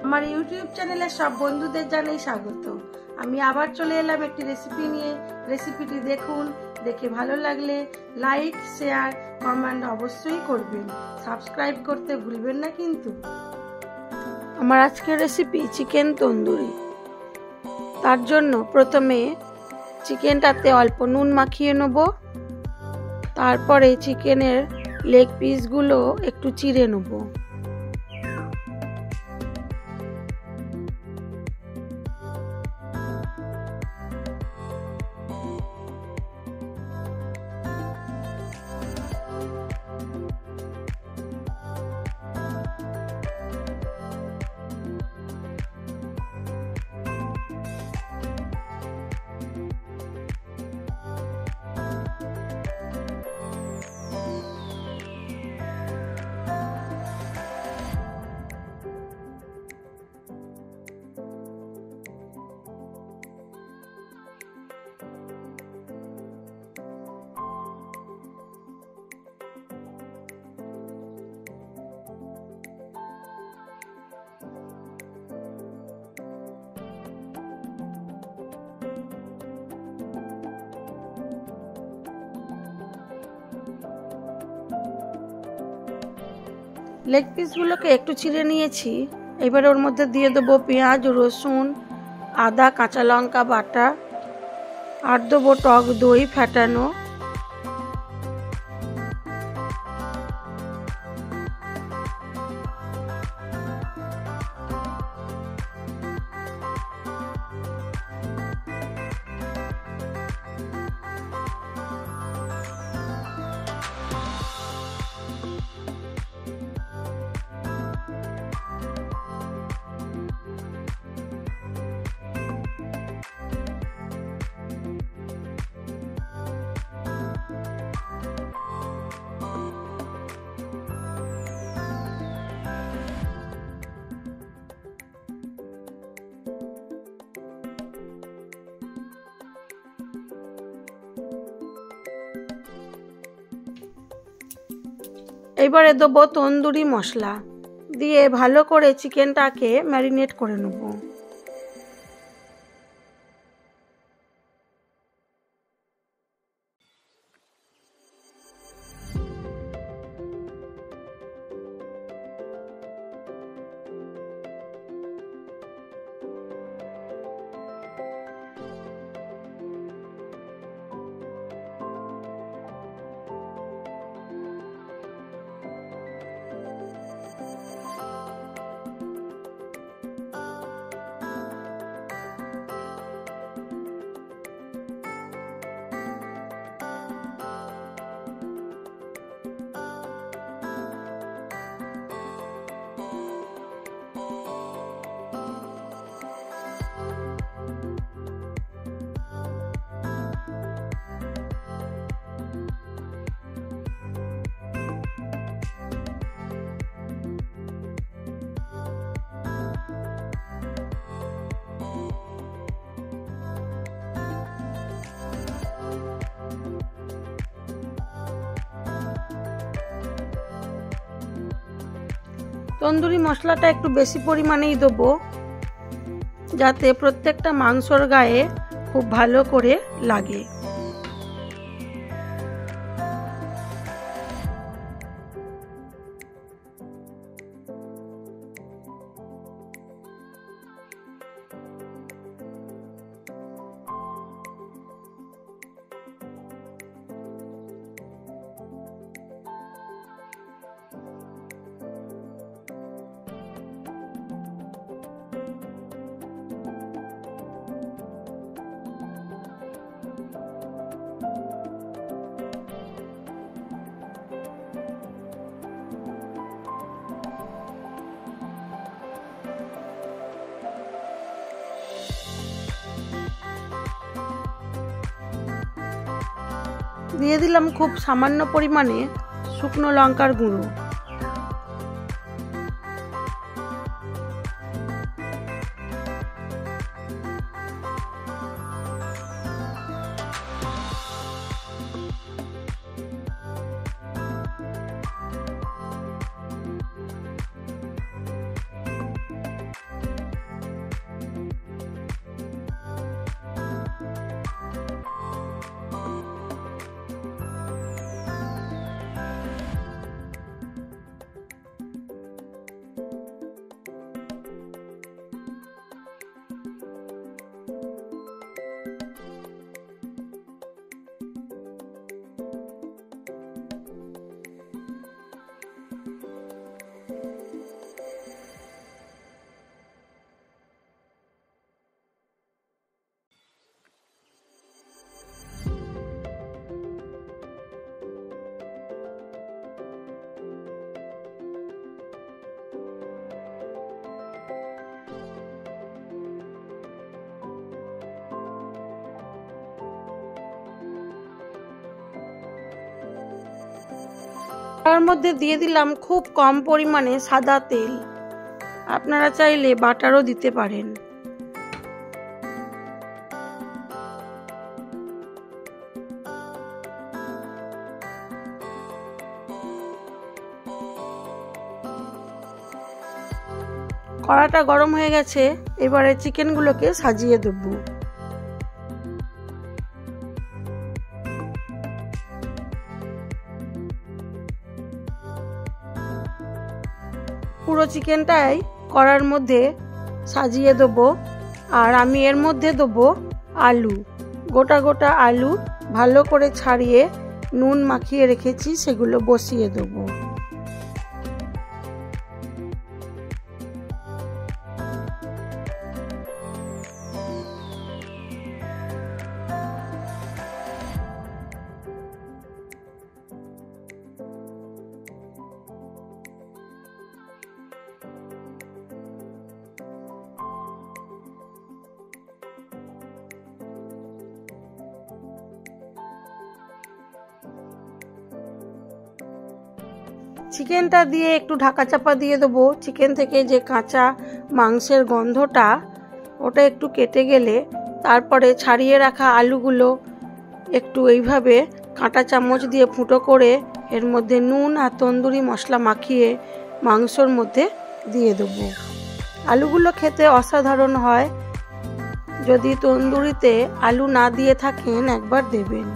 আমার ইউটিউব চ্যানেলে সব বন্ধুদের জানাই স্বাগত। আমি আবার চলে এলাম একটি রেসিপি নিয়ে। রেসিপিটি দেখুন, দেখে ভালো লাগলে লাইক, শেয়ার, কমেন্ট অবশ্যই করবেন। সাবস্ক্রাইব করতে ভুলবেন না কিন্তু। আমার আজকের রেসিপি চিকেন তন্দুরি। তার জন্য প্রথমে চিকেনটাতে অল্প নুন মাখিয়ে নেব। তারপরে চিকেনের লেগ পিসগুলো একটু চিড়ে নেব। লেগ পিসগুলোকে একটু চিড়ে নিয়েছি। এবার ওর মধ্যে দিয়ে দেবো পেঁয়াজ, রসুন, আদা, কাঁচা লঙ্কা বাটা, আর দেবো টক দই ফেটানো। এবারে দেবো তন্দুরি মশলা, দিয়ে ভালো করে চিকেনটাকে ম্যারিনেট করে নেব। তন্দুরি মশলাটা একটু বেশি পরিমাণেই দেবো, যাতে প্রত্যেকটা মাংসর গায়ে খুব ভালো করে লাগে। দিয়ে দিলাম খুব সামান্য পরিমাণে শুকনো লঙ্কার গুঁড়ো। তার মধ্যে দিয়ে দিলাম খুব কম পরিমাণে সাদা তেল। আপনারা চাইলে বাটারও দিতে পারেন। কড়াটা গরম হয়ে গেছে, এবারে চিকেনগুলোকে সাজিয়ে দেব। পুরো চিকেনটাই কড়ার মধ্যে সাজিয়ে দেব। আর আমি এর মধ্যে দেব আলু, গোটা গোটা আলু ভালো করে ছাড়িয়ে নুন মাখিয়ে রেখেছি, সেগুলো বসিয়ে দেব। চিকেনটা দিয়ে একটু ঢাকা চাপা দিয়ে দেবো। চিকেন থেকে যে কাঁচা মাংসের গন্ধটা ওটা একটু কেটে গেলে তারপরে ছাড়িয়ে রাখা আলুগুলো একটু এইভাবে কাঁটা চামচ দিয়ে ফুটো করে এর মধ্যে নুন আর তন্দুরি মশলা মাখিয়ে মাংসর মধ্যে দিয়ে দেবো। আলুগুলো খেতে অসাধারণ হয়। যদি তন্দুরিতে আলু না দিয়ে থাকেন একবার দেবেন।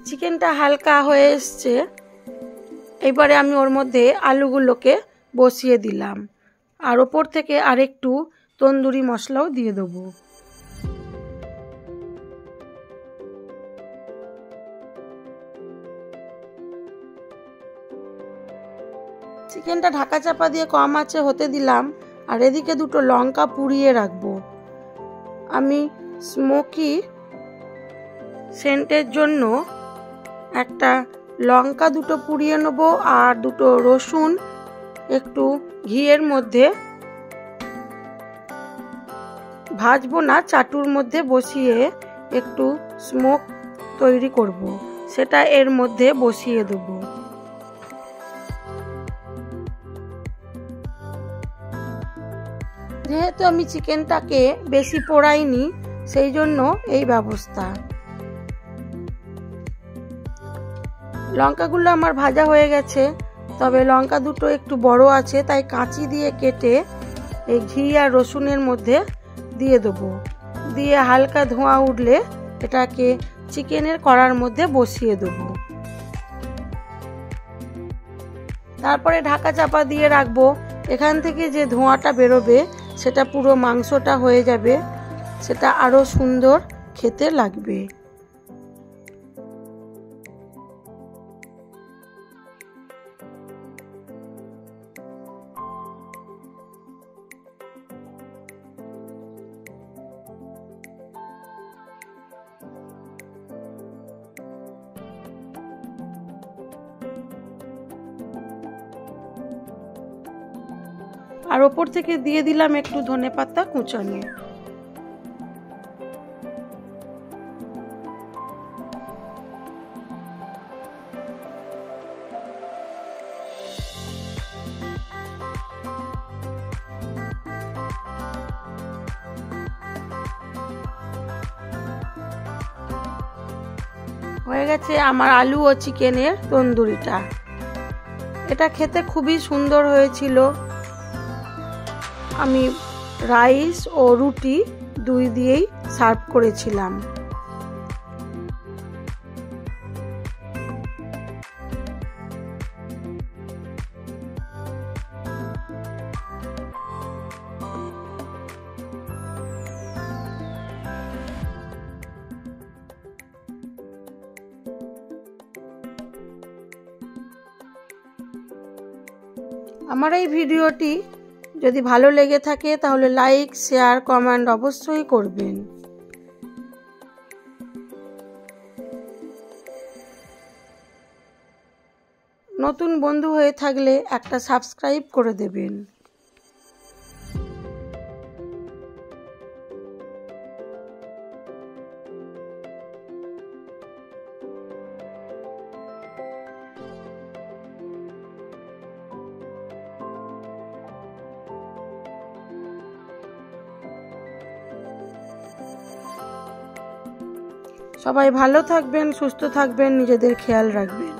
চিকেনটা হালকা হয়ে এসছে, এবারে আমি ওর মধ্যে আলুগুলোকে বসিয়ে দিলাম আর ওপর থেকে আরেকটু তন্দুরি মশলাও দিয়ে দেবো। চিকেনটা ঢাকা চাপা দিয়ে কম আঁচে হতে দিলাম আর এদিকে দুটো লঙ্কা পুড়িয়ে রাখবো। আমি স্মোকি সেন্টের জন্য একটা লঙ্কা দুটো পুড়িয়ে নেব আর দুটো রসুন একটু ঘিয়ের মধ্যে ভাজবো না, চাটুর মধ্যে বসিয়ে একটু স্মোক তৈরি করব, সেটা এর মধ্যে বসিয়ে দেব। যেহেতু আমি চিকেনটাকে বেশি পোড়াইনি সেই জন্য এই ব্যবস্থা। লঙ্কাগুলো আমার ভাজা হয়ে গেছে, তবে লঙ্কা দুটো একটু বড় আছে তাই কাঁচি দিয়ে কেটে এই ঘি আর রসুনের মধ্যে দিয়ে দেবো। দিয়ে হালকা ধোঁয়া উঠলে এটাকে চিকেনের কড়ার মধ্যে বসিয়ে দেবো। তারপরে ঢাকা চাপা দিয়ে রাখবো। এখান থেকে যে ধোঁয়াটা বেরোবে সেটা পুরো মাংসটা হয়ে যাবে, সেটা আরো সুন্দর খেতে লাগবে। আর ওপর থেকে দিয়ে দিলাম একটু ধনেপাতা কুচানো। হয়ে গেছে আমার আলু ও চিকেনের তন্দুরিটা। এটা খেতে খুবই সুন্দর হয়েছিল। আমি রাইস ও রুটি দুই দিয়েই সার্ভ করেছিলাম। আমার এই ভিডিওটি যদি ভালো লেগে থাকে তাহলে লাইক, শেয়ার, কমেন্ট অবশ্যই করবেন। নতুন বন্ধু হয়ে থাকলে একটা সাবস্ক্রাইব করে দেবেন। সবাই ভালো থাকবেন, সুস্থ থাকবেন, নিজেদের খেয়াল রাখবেন।